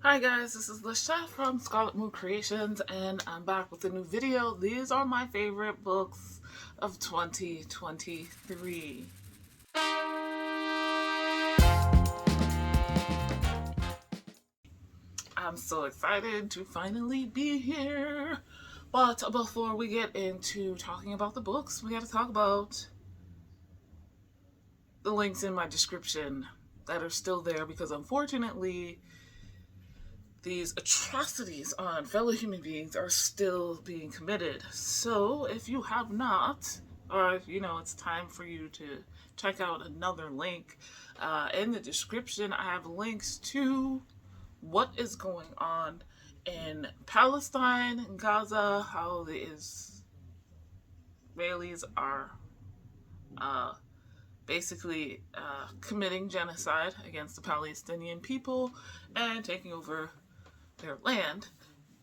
Hi guys, this is Lashette from Scarlet Moon Creations, and I'm back with a new video. These are my favorite books of 2023. I'm so excited to finally be here. But before we get into talking about the books, we gotta talk about the links in my description that are still there because unfortunately these atrocities on fellow human beings are still being committed. So if you have not, or it's time for you to check out another link, in the description I have links to what is going on in Palestine and Gaza, how the Israelis are basically committing genocide against the Palestinian people and taking over their land,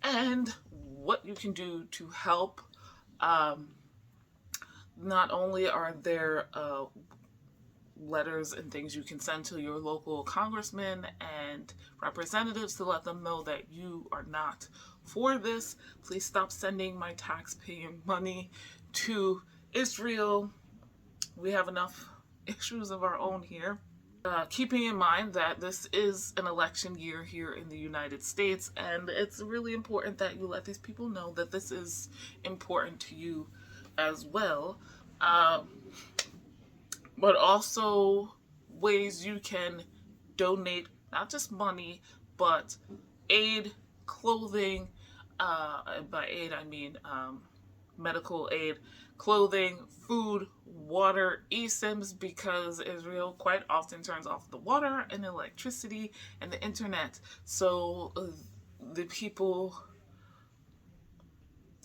and what you can do to help. Not only are there letters and things you can send to your local congressmen and representatives to let them know that you are not for this. Please stop sending my tax-paying money to Israel. We have enough issues of our own here. Keeping in mind that this is an election year here in the United States, and it's really important that you let these people know that this is important to you as well. But also ways you can donate not just money, but aid, clothing. By aid, I mean medical aid, clothing, food, water, eSIMs, because Israel quite often turns off the water and electricity and the internet. So the people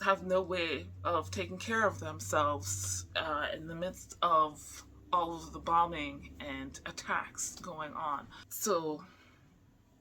have no way of taking care of themselves in the midst of all of the bombing and attacks going on. So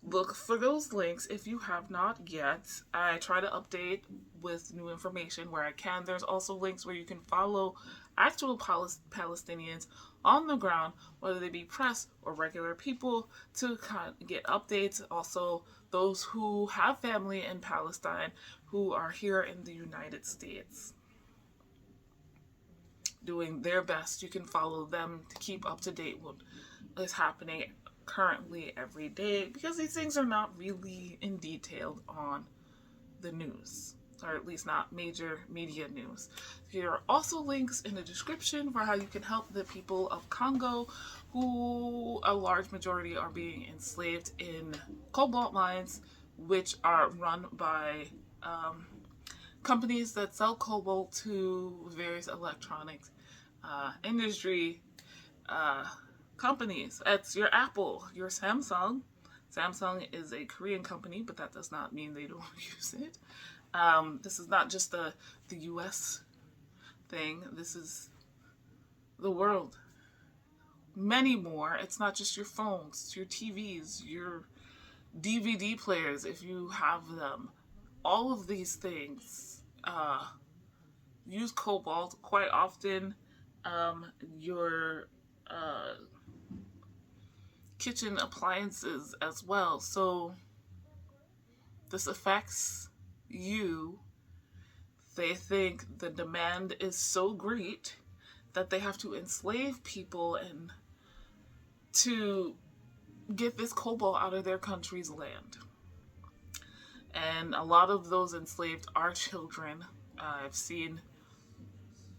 look for those links if you have not yet. I try to update with new information where I can. There's also links where you can follow actual Palestinians on the ground, whether they be press or regular people, to kind of get updates. Also, those who have family in Palestine who are here in the United States doing their best. You can follow them to keep up to date with what is happening currently every day, because these things are not really in detail on the news, or at least not major media news. There are also links in the description for how you can help the people of Congo, who a large majority are being enslaved in cobalt mines, which are run by companies that sell cobalt to various electronics industry companies. It's your Apple, your Samsung. Samsung is a Korean company, but that does not mean they don't use it. This is not just the US thing. This is the world. Many more. It's not just your phones, your TVs, your DVD players, if you have them. All of these things use cobalt quite often. Your kitchen appliances as well. So this affects you. They think the demand is so great that they have to enslave people and to get this cobalt out of their country's land. And a lot of those enslaved are children. I've seen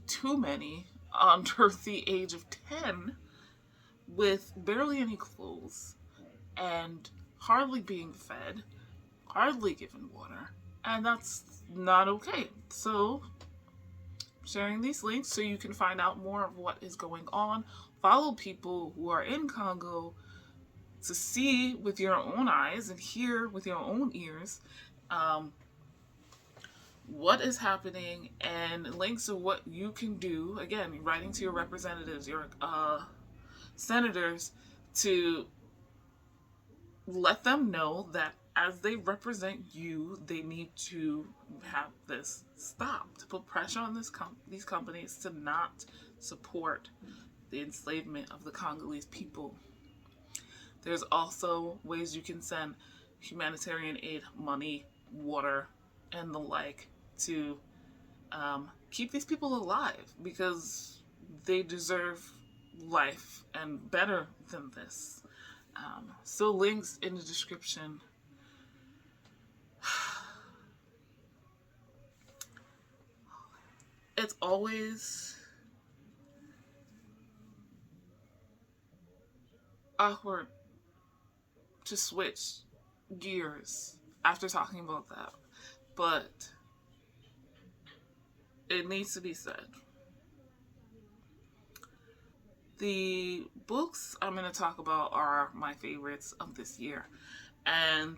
too many under the age of 10 with barely any clothes and hardly being fed, hardly given water, and that's not okay. So sharing these links so you can find out more of what is going on. Follow people who are in Congo to see with your own eyes and hear with your own ears what is happening, and links of what you can do. Again, writing to your representatives, your senators, to let them know that as they represent you, they need to have this stopped, to put pressure on these companies to not support the enslavement of the Congolese people. There's also ways you can send humanitarian aid, money, water, and the like to keep these people alive, because they deserve life and better than this. So links in the description. It's always awkward to switch gears after talking about that, but it needs to be said. The books I'm going to talk about are my favorites of this year, and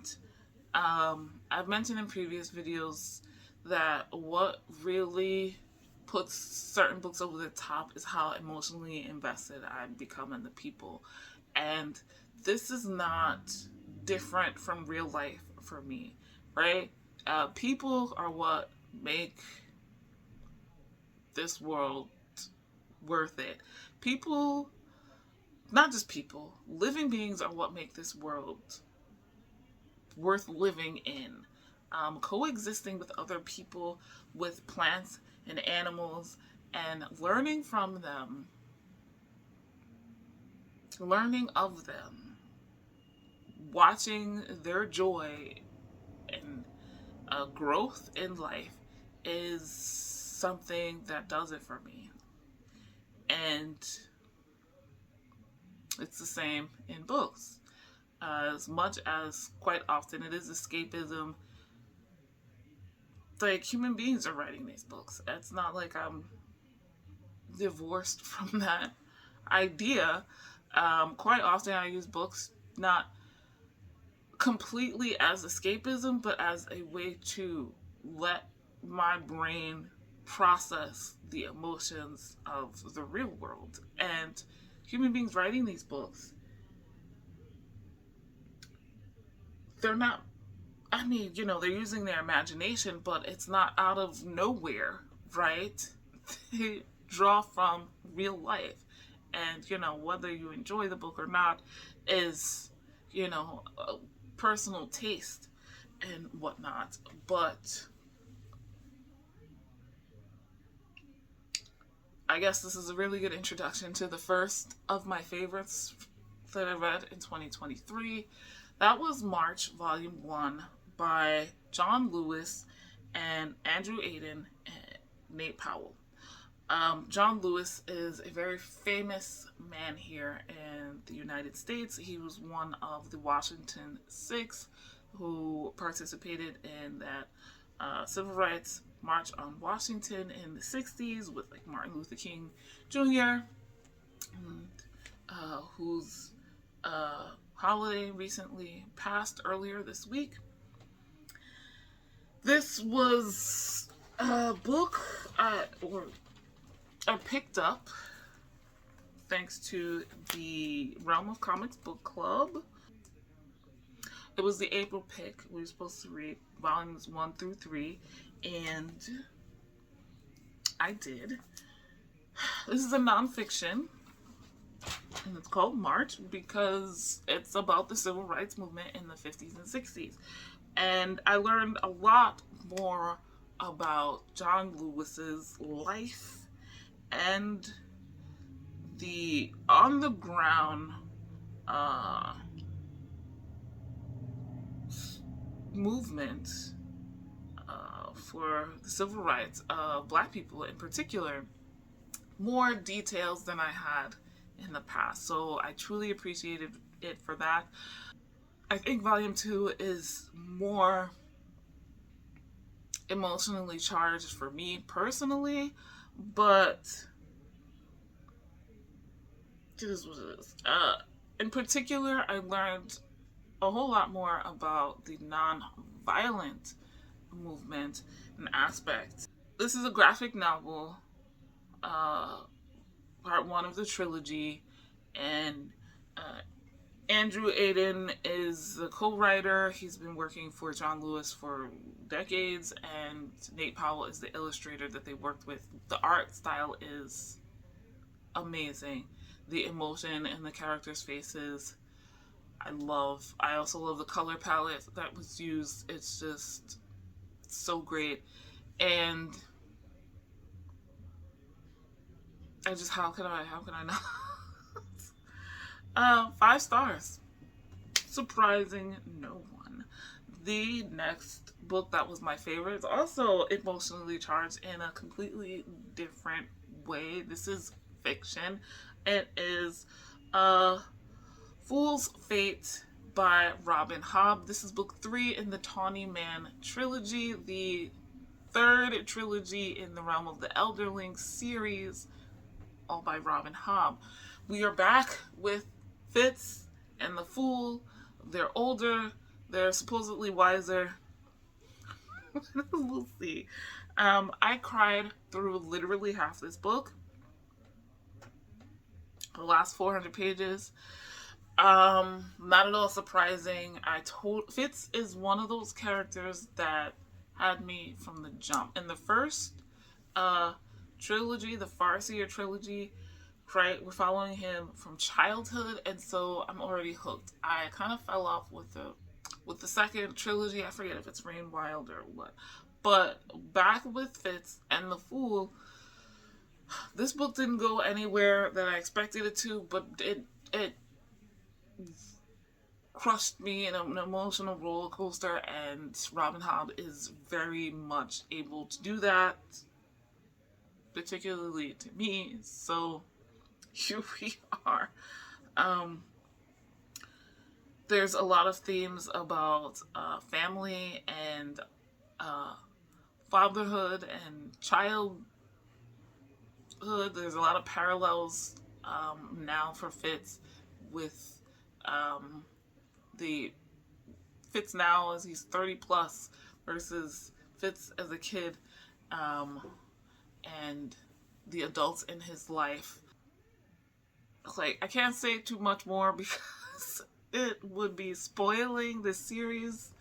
I've mentioned in previous videos that what really puts certain books over the top is how emotionally invested I become in the people. And this is not different from real life for me, right? People are what make this world worth it. People, not just people, living beings are what make this world worth living in. Coexisting with other people, with plants and animals, and learning from them, learning of them, watching their joy and growth in life is something that does it for me. And it's the same in books. As much as quite often it is escapism, like, human beings are writing these books. It's not like I'm divorced from that idea. Quite often I use books not completely as escapism, but as a way to let my brain process the emotions of the real world. And human beings writing these books, they're not, I mean, they're using their imagination, but it's not out of nowhere, right? They draw from real life. And, whether you enjoy the book or not is, a personal taste and whatnot. But I guess this is a really good introduction to the first of my favorites that I read in 2023. That was March, Volume 1 by John Lewis and Andrew Aiden and Nate Powell. John Lewis is a very famous man here in the United States. He was one of the Washington Six who participated in that civil rights march on Washington in the 60s with like Martin Luther King Jr., whose holiday recently passed earlier this week. This was a book I picked up thanks to the Realm of Comics Book Club. It was the April pick. We were supposed to read volumes 1 through 3, and I did. This is a nonfiction, and it's called March because it's about the civil rights movement in the 50s and 60s. And I learned a lot more about John Lewis's life and the on-the-ground movement for the civil rights of Black people in particular. More details than I had in the past, so I truly appreciated it for that. I think Volume 2 is more emotionally charged for me personally, but it is what it is. In particular, I learned a whole lot more about the non-violent movement and aspect. This is a graphic novel, part 1 of the trilogy, and Andrew Aiden is the co-writer. He's been working for John Lewis for decades, and Nate Powell is the illustrator that they worked with. The art style is amazing. The emotion in the characters' faces I also love the color palette that was used. It's just so great. And how can I not? 5 stars. Surprising no one. The next book that was my favorite is also emotionally charged in a completely different way. This is fiction. It is Fool's Fate by Robin Hobb. This is book 3 in the Tawny Man trilogy, the third trilogy in the realm of the Elderling series, all by Robin Hobb. We are back with Fitz and the Fool. They're older. They're supposedly wiser. We'll see. I cried through literally half this book. The last 400 pages. Not at all surprising. Fitz is one of those characters that had me from the jump. In the first trilogy, the Farseer trilogy, right, we're following him from childhood, and so I'm already hooked. I kind of fell off with the second trilogy. I forget if it's Rain Wild or what. But back with Fitz and the Fool, this book didn't go anywhere that I expected it to, but it crushed me in an emotional roller coaster, and Robin Hobb is very much able to do that, particularly to me. So here we are. There's a lot of themes about family and fatherhood and childhood. There's a lot of parallels now for Fitz with the Fitz now as he's 30 plus versus Fitz as a kid, and the adults in his life. Like, I can't say too much more because it would be spoiling the series.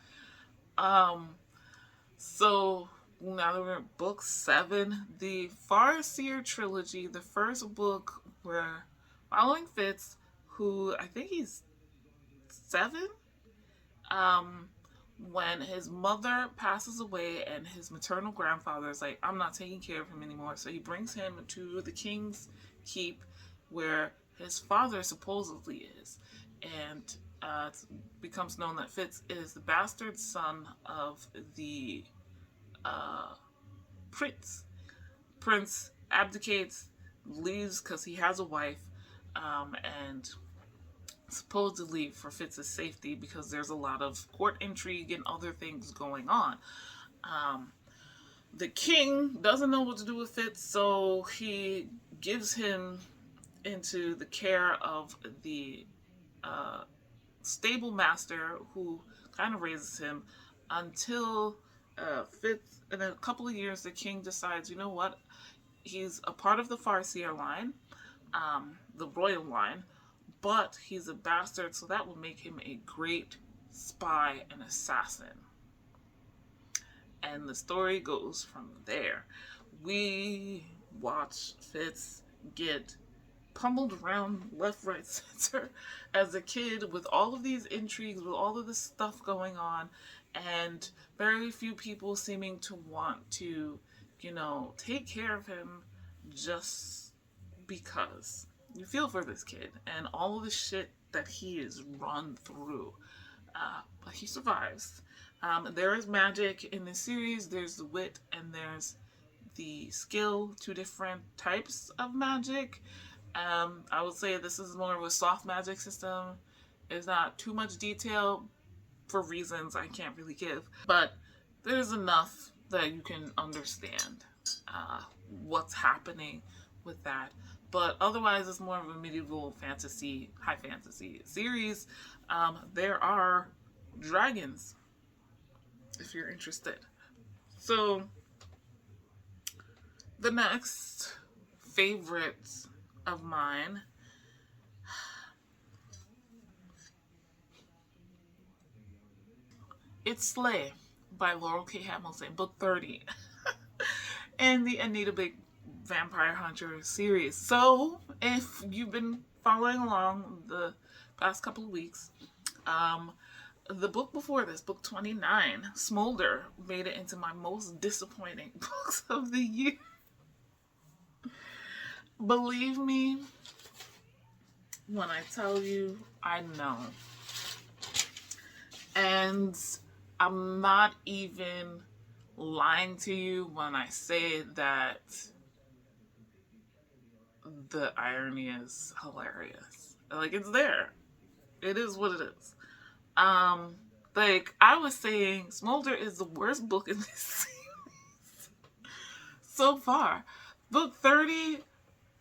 So now that we're at book 7, the Farseer trilogy, the first book, we're following Fitz, who I think he's 7, when his mother passes away and his maternal grandfather is like, I'm not taking care of him anymore. So he brings him to the King's Keep where his father supposedly is. And it becomes known that Fitz is the bastard son of the prince. Prince abdicates, leaves because he has a wife, and supposedly for Fitz's safety because there's a lot of court intrigue and other things going on. The king doesn't know what to do with Fitz, so he gives him into the care of the stable master who kind of raises him until Fitz, in a couple of years, the king decides, you know what, he's a part of the Farseer line, the royal line, but he's a bastard, so that will make him a great spy and assassin. And the story goes from there. We watch Fitz get pummeled around left, right, center as a kid with all of these intrigues, with all of this stuff going on, and very few people seeming to want to, take care of him just because. You feel for this kid and all of the shit that he is run through. But he survives. There is magic in this series. There's the wit and there's the skill, 2 different types of magic. I would say this is more of a soft magic system. It's not too much detail for reasons I can't really give. But there's enough that you can understand what's happening with that. But otherwise, it's more of a medieval fantasy, high fantasy series. There are dragons, if you're interested. So, the next favorite of mine, it's Slay by Laurel K. Hamilton, book 30, and the Anita Big Vampire Hunter series. So, if you've been following along the past couple of weeks, The book before this, book 29, Smolder, made it into my most disappointing books of the year. Believe me when I tell you, I know. And I'm not even lying to you when I say that the irony is hilarious. Like, it's there. It is what it is. Like, I was saying, Smolder is the worst book in this series so far. Book 30,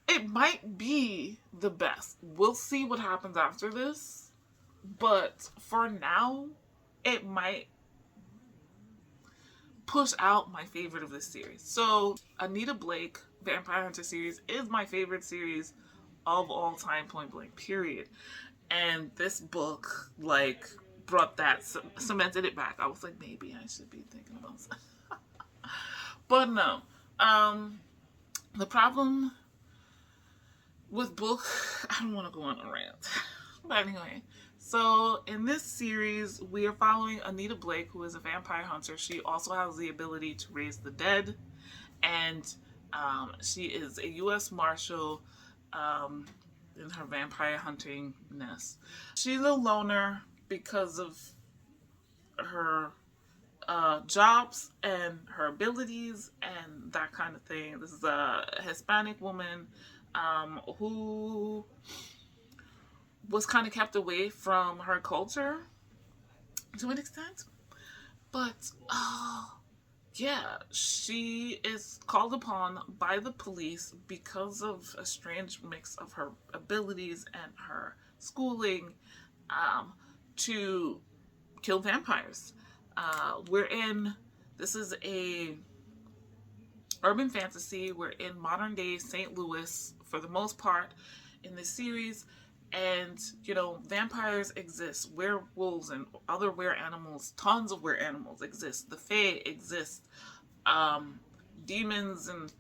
it might be the best. We'll see what happens after this. But for now, it might push out my favorite of this series. So, Anita Blake, Vampire Hunter series, is my favorite series of all time, point blank, period. And this book, like, brought that, cemented it back. I was like, maybe I should be thinking about something. But no. The problem with book, I don't want to go on a rant. But anyway, so in this series, we are following Anita Blake, who is a vampire hunter. She also has the ability to raise the dead. And she is a U.S. Marshal in her vampire huntingness. She's a loner because of her jobs and her abilities and that kind of thing. This is a Hispanic woman who was kind of kept away from her culture to an extent. But, yeah, she is called upon by the police because of a strange mix of her abilities and her schooling to kill vampires. This is a urban fantasy. We're in modern day St. Louis for the most part in this series. And, you know, vampires exist. Werewolves and other were-animals, tons of were-animals exist. The Fae exist. Demons and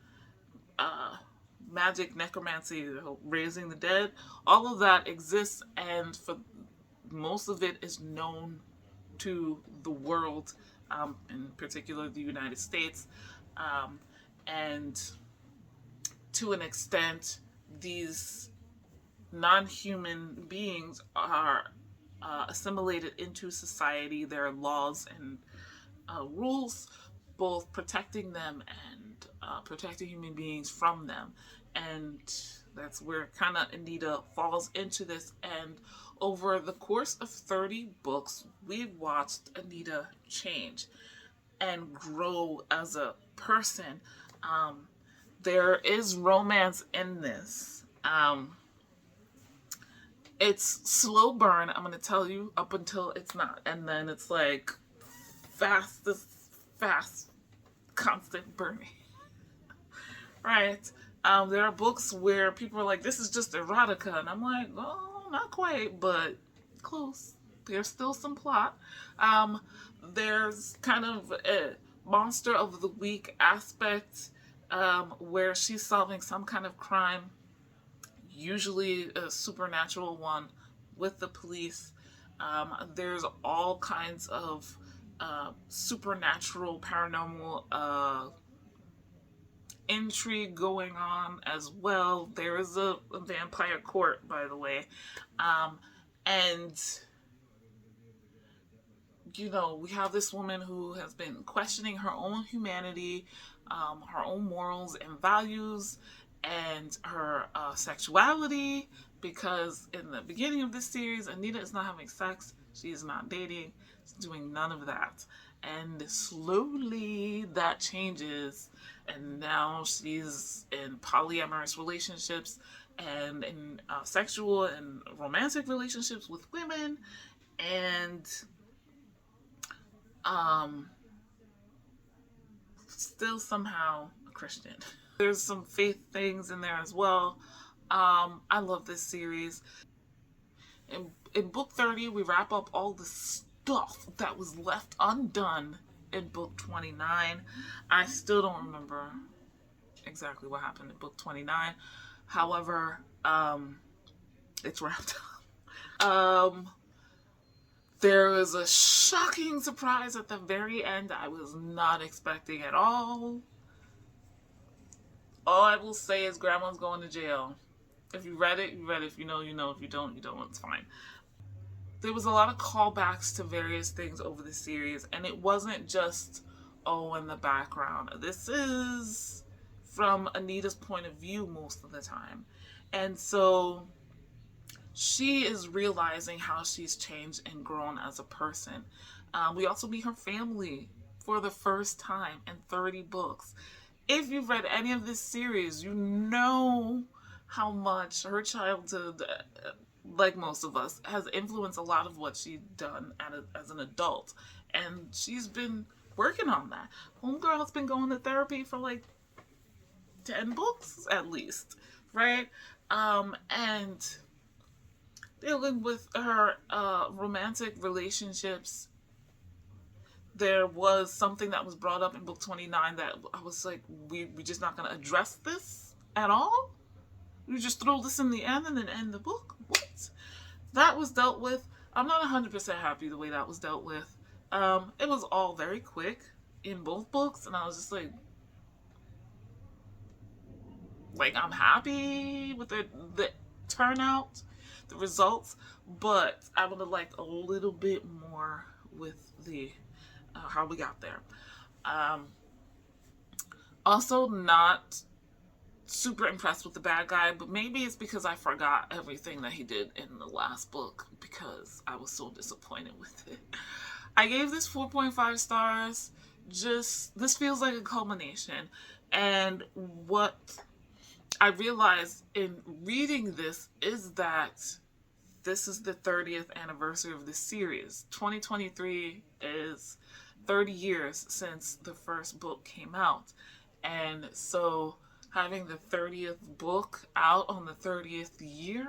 magic, necromancy, raising the dead, all of that exists. And for most of it is known to the world, in particular the United States. And to an extent, these non-human beings are assimilated into society. There are laws and rules, both protecting them and protecting human beings from them. And that's where kind of Anita falls into this. And over the course of 30 books, we've watched Anita change and grow as a person. There is romance in this. It's slow burn, I'm going to tell you, up until it's not. And then it's like fast, constant burning. Right? There are books where people are like, this is just erotica. And I'm like, oh, not quite, but close. There's still some plot. There's kind of a monster of the week aspect where she's solving some kind of crime, usually a supernatural one, with the police. There's all kinds of supernatural, paranormal intrigue going on as well. There is a vampire court, by the way. And, you know, we have this woman who has been questioning her own humanity, her own morals and values, and her sexuality, because in the beginning of this series, Anita is not having sex, she is not dating, she's doing none of that. And slowly that changes, and now she's in polyamorous relationships and in sexual and romantic relationships with women, and still somehow a Christian. There's some faith things in there as well. I love this series. In book 30, we wrap up all the stuff that was left undone in book 29. I still don't remember exactly what happened in book 29. However, it's wrapped up. There was a shocking surprise at the very end I was not expecting at all. All I will say is Grandma's going to jail. If you read it, you read it. If you know, you know. If you don't, you don't. It's fine. There was a lot of callbacks to various things over the series, and it wasn't just, oh, in the background. This is from Anita's point of view most of the time. And so she is realizing how she's changed and grown as a person. We also meet her family for the first time in 30 books. If you've read any of this series, you know how much her childhood, like most of us, has influenced a lot of what she's done as an adult. And she's been working on that. Homegirl's been going to therapy for like 10 books at least, right? And dealing with her romantic relationships. There was something that was brought up in book 29 that I was like, we're just not going to address this at all? You just throw this in the end and then end the book? What? That was dealt with. I'm not 100% happy the way that was dealt with. It was all very quick in both books, and I was just like I'm happy with the turnout, the results, but I would have liked a little bit more with the how we got there. Also, not super impressed with the bad guy, but maybe it's because I forgot everything that he did in the last book because I was so disappointed with it. I gave this 4.5 stars. This feels like a culmination, and what I realized in reading this is that this is the 30th anniversary of this series. 2023 is 30 years since the first book came out. And so having the 30th book out on the 30th year,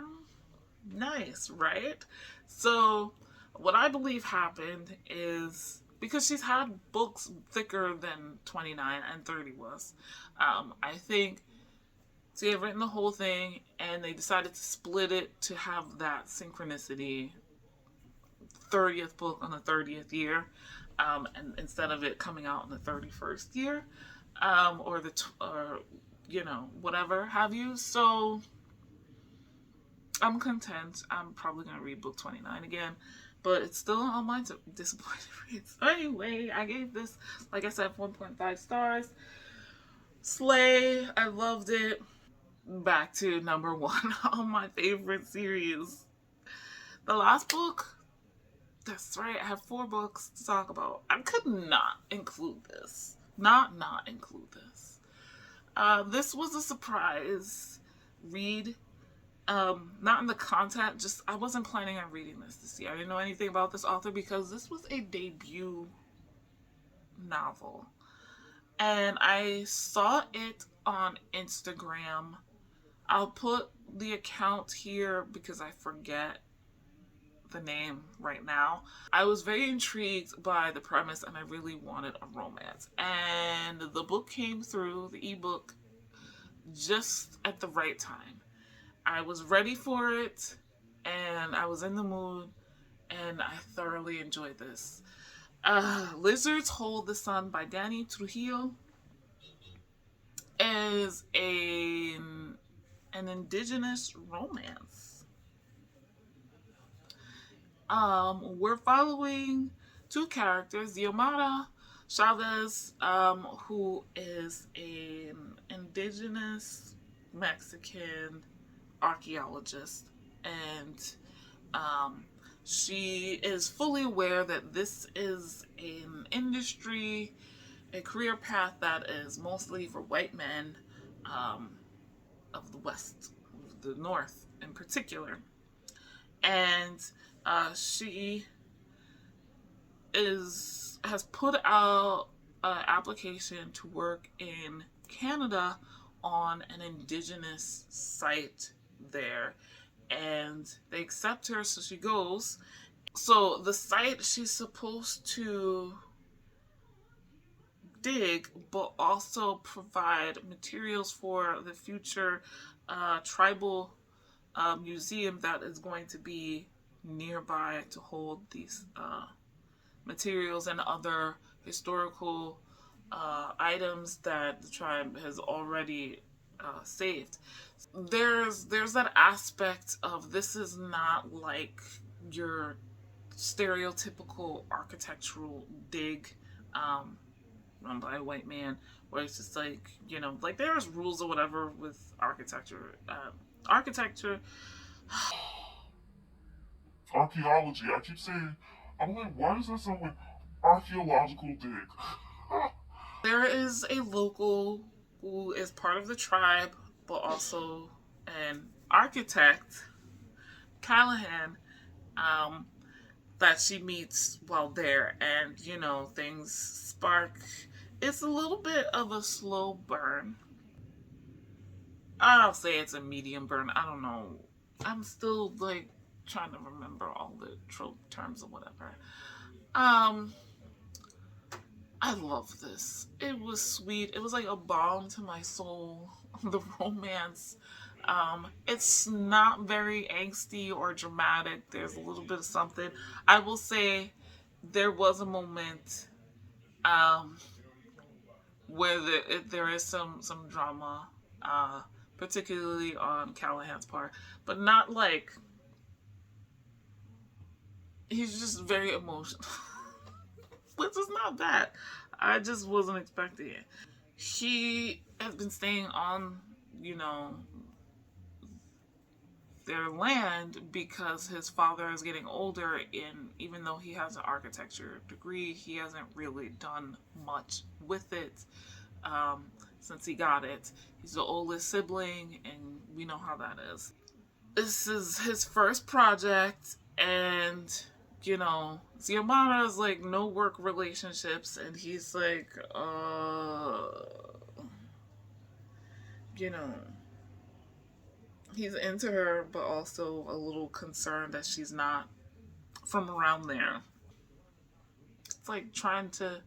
nice, right? So what I believe happened is, because she's had books thicker than 29 and 30 was, I think they had written the whole thing and they decided to split it to have that synchronicity, 30th book on the 30th year, and instead of it coming out in the 31st year, or whatever have you. So I'm content. I'm probably going to read book 29 again, but it's still on my disappointed reads. Anyway, I gave this, like I said, 1.5 stars. Slay. I loved it. Back to number one on my favorite series. The last book, that's right, I have 4 books to talk about. I could not include this. Not include this. This was a surprise read. Not in the content, just I wasn't planning on reading this year. I didn't know anything about this author because this was a debut novel. And I saw it on Instagram. I'll put the account here because I forget the name right now. I was very intrigued by the premise and I really wanted a romance. And the book came through, the ebook, just at the right time. I was ready for it and I was in the mood and I thoroughly enjoyed this. Lizards Hold the Sun by Danny Trujillo is an indigenous romance. We're following 2 characters, Xiomara Chavez, who is an indigenous Mexican archaeologist, and she is fully aware that this is an industry, a career path that is mostly for white men of the West, the North in particular. And she has put out an application to work in Canada on an indigenous site there, and they accept her, so she goes. So the site she's supposed to dig, but also provide materials for the future tribal museum that is going to be nearby to hold these materials and other historical items that the tribe has already saved. There's that aspect of this is not like your stereotypical architectural dig run by a white man, where it's just like, you know, like there's rules or whatever with architecture. Architecture. Archaeology. I keep saying, I'm like, why does that sound like archaeological dig? There is a local who is part of the tribe, but also an architect, Callahan, um, that she meets while there, and you know things spark. It's a little bit of a slow burn. I'll say it's a medium burn. I don't know. I'm still like trying to remember all the trope terms or whatever. Um, I love this. It was sweet. It was like a balm to my soul. The romance. It's not very angsty or dramatic. There's a little bit of something. I will say there was a moment um, where there is some drama, particularly on Callahan's part, but not like he's just very emotional, which is not bad. I just wasn't expecting it. He has been staying on, you know, their land because his father is getting older, and even though he has an architecture degree, he hasn't really done much with it since he got it. He's the oldest sibling, and we know how that is. This is his first project, and you know, Xiomara is like no work relationships, and he's like, you know, he's into her, but also a little concerned that she's not from around there. It's like trying to,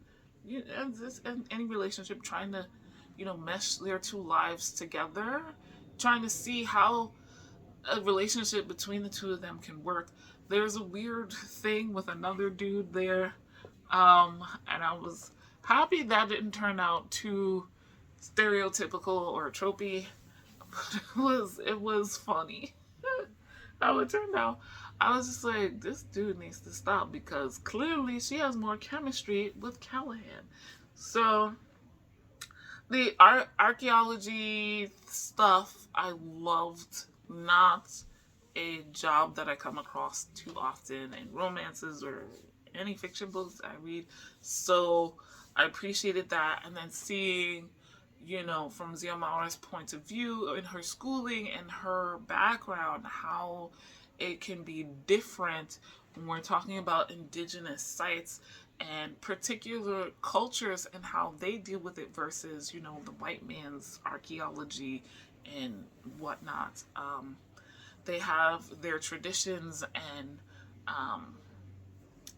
you know, in any relationship, trying to, you know, mesh their two lives together, trying to see how a relationship between the two of them can work. There's a weird thing with another dude there, and I was happy that didn't turn out too stereotypical or tropey. But it was funny how it turned out. I was just like, this dude needs to stop because clearly she has more chemistry with Callahan. So the archaeology stuff I loved. Not a job that I come across too often in romances or any fiction books I read. So I appreciated that. And then seeing, you know, from Xiomara's point of view in her schooling and her background, how it can be different when we're talking about indigenous sites and particular cultures and how they deal with it versus, you know, the white man's archaeology and whatnot. They have their traditions and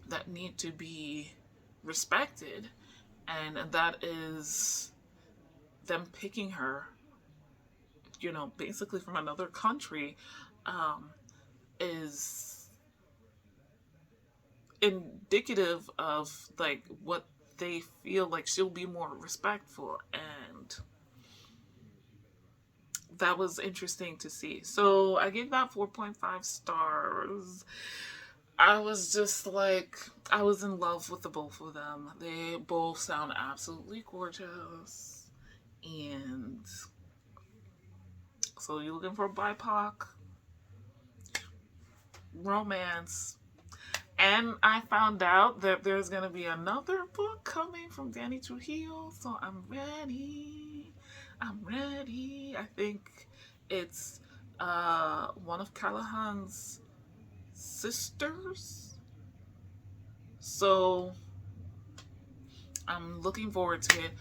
that need to be respected, and that is them picking her, you know, basically from another country, is indicative of like what they feel like she'll be more respectful, and that was interesting to see. So I gave that 4.5 stars. I was just like, I was in love with the both of them. They both sound absolutely gorgeous. And so you're looking for a BIPOC romance. And I found out that there's going to be another book coming from Danny Trujillo. So I'm ready. I'm ready. I think it's one of Callahan's sisters. So I'm looking forward to it.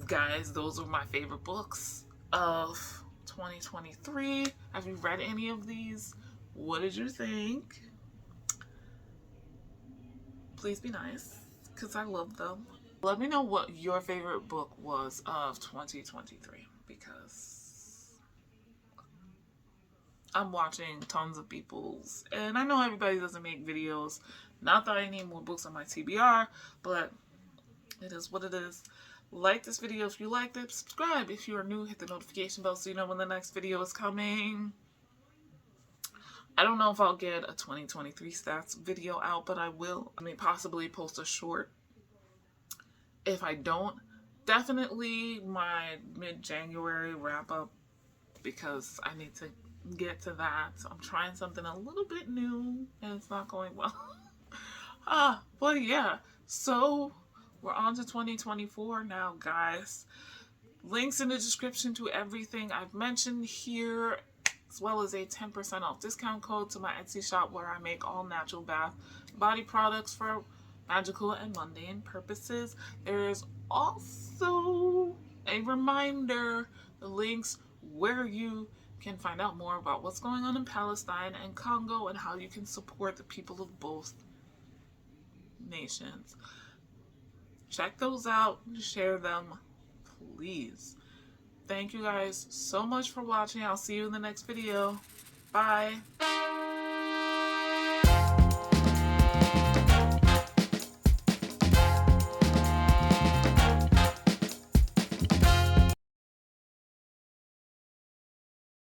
Guys, those are my favorite books of 2023. Have you read any of these? What did you think? Please be nice, because I love them. Let me know what your favorite book was of 2023, because I'm watching tons of people's, and I know everybody doesn't make videos. Not that I need more books on my TBR, but it is what it is. Like this video if you liked it. Subscribe if you are new. Hit the notification bell so you know when the next video is coming. I don't know if I'll get a 2023 stats video out, but I will. I mean, possibly post a short. If I don't, definitely my mid-January wrap-up, because I need to get to that. I'm trying something a little bit new, and it's not going well. But yeah, so we're on to 2024 now, guys. Links in the description to everything I've mentioned here, as well as a 10% off discount code to my Etsy shop, where I make all natural bath body products for magical and mundane purposes. There is also a reminder, the links where you can find out more about what's going on in Palestine and Congo and how you can support the people of both nations. Check those out, share them, please. Thank you guys so much for watching. I'll see you in the next video. Bye.